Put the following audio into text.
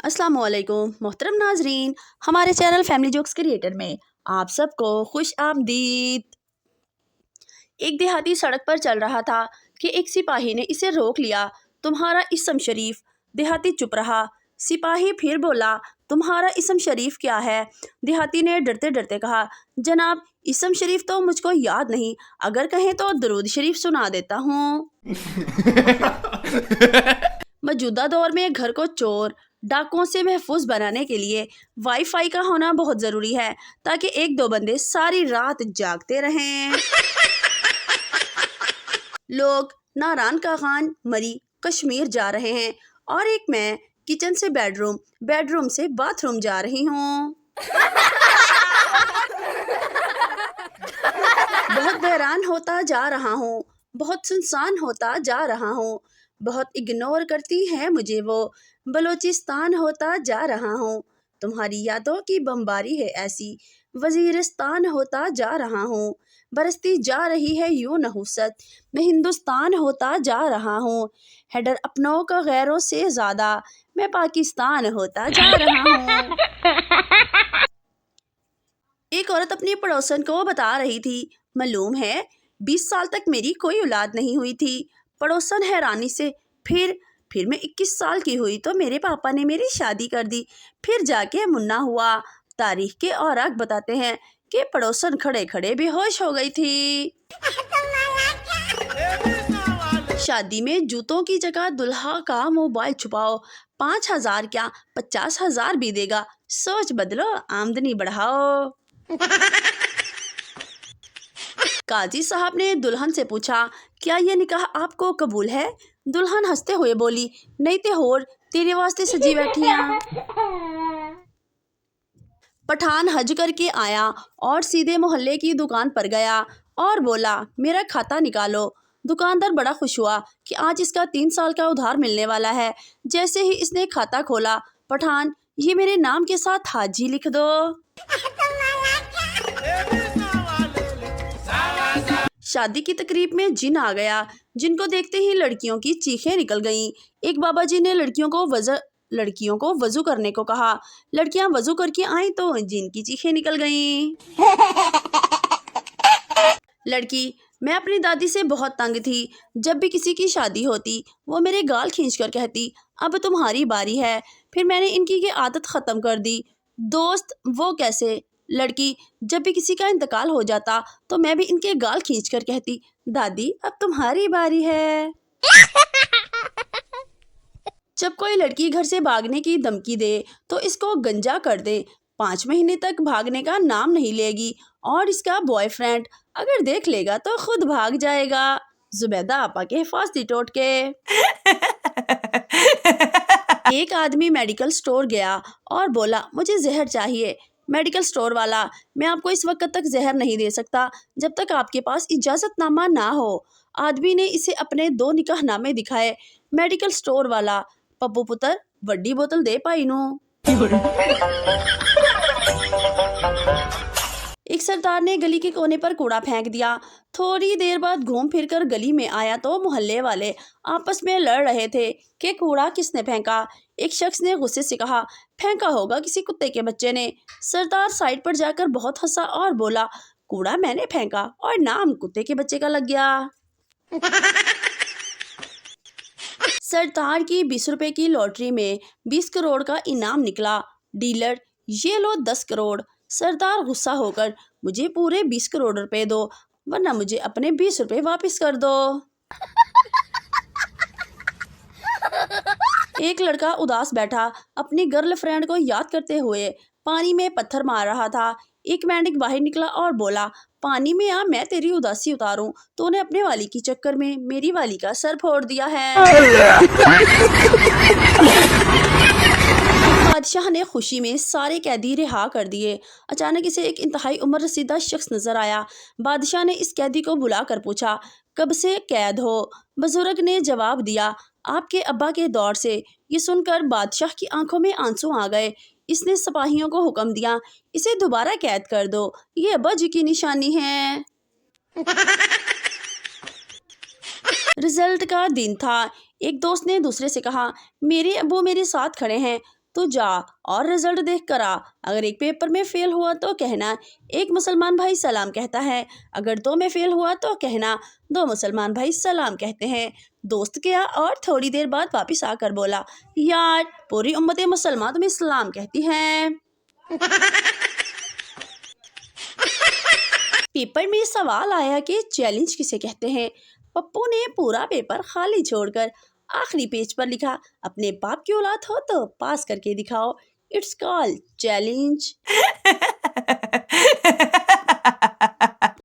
अस्सलाम वालेकुम मोहतरम नाजरीन, हमारे चैनल फैमिली जोक्स क्रिएटर में आप सबको खुश आमदीद। एक देहाती सड़क पर चल रहा था कि एक सिपाही ने इसे रोक लिया। तुम्हारा इसम शरीफ? देहाती चुप रहा। सिपाही फिर बोला, तुम्हारा इसम शरीफ क्या है? देहाती ने डरते डरते कहा, जनाब इसम शरीफ तो मुझको याद नहीं, अगर कहें तो दरूद शरीफ सुना देता हूँ। मौजूदा दौर में घर को चोर डाकुओं से महफूज बनाने के लिए वाईफाई का होना बहुत ज़रूरी है, ताकि एक दो बंदे सारी रात जागते रहें। लोग नारान का खान मरी कश्मीर जा रहे हैं और एक मैं किचन से बेडरूम, बेडरूम से बाथरूम जा रही हूँ। बहुत बहरान होता जा रहा हूँ, बहुत सुनसान होता जा रहा हूँ, बहुत इग्नोर करती है मुझे वो, बलोचिस्तान होता जा रहा हूँ। तुम्हारी यादों की बमबारी है ऐसी, वजीरिस्तान होता जा रहा हूँ। बरसती जा रही है यूं नहुसत, मैं हिंदुस्तान होता जा रहा हूँ। हैडर अपनों का गैरों से ज़्यादा, मैं पाकिस्तान होता जा रहा हूँ। एक औरत अपनी पड़ोसन को बता रही थी, मालूम है 20 साल तक मेरी कोई औलाद नहीं हुई थी। पड़ोसन हैरानी से, फिर मैं 21 साल की हुई तो मेरे पापा ने मेरी शादी कर दी, फिर जाके मुन्ना हुआ। तारीख के औराक बताते हैं कि पड़ोसन खड़े खड़े बेहोश हो गई थी। शादी में जूतों की जगह दुल्हा का मोबाइल छुपाओ, 5,000 क्या 50,000 भी देगा। सोच बदलो, आमदनी बढ़ाओ। काजी साहब ने दुल्हन से पूछा, क्या ये निकाह आपको कबूल है? दुल्हन हंसते हुए बोली, नहीं ते होर, तेरे वास्ते सजी बैठियां। पठान हज करके आया और सीधे मोहल्ले की दुकान पर गया और बोला, मेरा खाता निकालो। दुकानदार बड़ा खुश हुआ कि आज इसका 3 साल का उधार मिलने वाला है। जैसे ही इसने खाता खोला, पठान, ये मेरे नाम के साथ हाजी लिख दो। शादी की तकरीब में जिन आ गया, जिनको देखते ही लड़कियों की चीखें निकल गईं। एक बाबा जी ने लड़कियों को वजू करने को कहा। लड़कियां वजू करके आईं तो जिन की चीखें निकल गईं। लड़की, मैं अपनी दादी से बहुत तंग थी। जब भी किसी की शादी होती, वो मेरे गाल खींचकर कहती, अब तुम्हारी बारी है। फिर मैंने इनकी ये आदत ख़त्म कर दी। दोस्त, वो कैसे? लड़की, जब भी किसी का इंतकाल हो जाता तो मैं भी इनके गाल खींचकर कहती, दादी अब तुम्हारी बारी है। जब कोई लड़की घर से भागने की धमकी दे तो इसको गंजा कर दे। 5 महीने तक भागने का नाम नहीं लेगी और इसका बॉयफ्रेंड अगर देख लेगा तो खुद भाग जाएगा। जुबैदा आपा के हिफाजती टोटके। एक आदमी मेडिकल स्टोर गया और बोला, मुझे जहर चाहिए। मेडिकल स्टोर वाला, मैं आपको इस वक्त तक जहर नहीं दे सकता जब तक आपके पास इजाज़तनामा ना हो। आदमी ने इसे अपने 2 निकाहनामे दिखाए। मेडिकल स्टोर वाला, पप्पू पुत्र वड्डी बोतल दे पाई नू। एक सरदार ने गली के कोने पर कूड़ा फेंक दिया। थोड़ी देर बाद घूम फिर कर गली में आया तो मोहल्ले वाले आपस में लड़ रहे थे कि कूड़ा किसने फेंका। एक शख्स ने गुस्से से कहा, फेंका होगा किसी कुत्ते के बच्चे ने। सरदार साइड पर जाकर बहुत हंसा और बोला, कूड़ा मैंने फेंका और नाम कुत्ते के बच्चे का लग गया। सरदार की 20 रुपए की लॉटरी में 20 करोड़ का इनाम निकला। डीलर, ये लो 10 करोड़। सरदार गुस्सा होकर, मुझे पूरे 20 करोड़ रुपए दो, वरना मुझे अपने 20 रुपए वापस कर दो। एक लड़का उदास बैठा अपनी गर्लफ्रेंड को याद करते हुए पानी में पत्थर मार रहा था। एक मेंढक बाहर निकला और बोला, पानी में आ, मैं तेरी उदासी उतारूं। तूने अपने वाली की चक्कर में मेरी वाली का सर फोड़ दिया है। बादशाह ने खुशी में सारे कैदी रिहा कर दिए। अचानक इसे एक इंतहाई उम्र रसीदा शख्स नजर आया। बादशाह ने इस कैदी को बुलाकर पूछा, कब से कैद हो? बुजुर्ग ने जवाब दिया, आपके अब्बा के दौर से। ये सुनकर बादशाह की आंखों में आंसू आ गए। इसने सिपाहियों को हुक्म दिया, इसे दोबारा कैद कर दो, ये अब्बा जी की निशानी है। रिजल्ट का दिन था। एक दोस्त ने दूसरे से कहा, मेरे अब्बू मेरे साथ खड़े हैं, تو جا اور رزلٹ دیکھ کر آ۔ اگر ایک پیپر میں فیل ہوا تو کہنا ایک مسلمان بھائی سلام کہتا ہے، اگر 2 میں فیل ہوا تو کہنا 2 مسلمان بھائی سلام کہتے ہیں۔ دوست گیا اور تھوڑی دیر بعد واپس آ کر بولا، یار پوری امت مسلمہ تمہیں سلام کہتی ہے۔ پیپر میں سوال آیا کہ چیلنج کسے کہتے ہیں؟ پپو نے پورا پیپر خالی چھوڑ کر آخری پیج پر لکھا، اپنے باپ کی اولاد ہو تو پاس کر کے دکھاؤ، اٹس کال چیلنج۔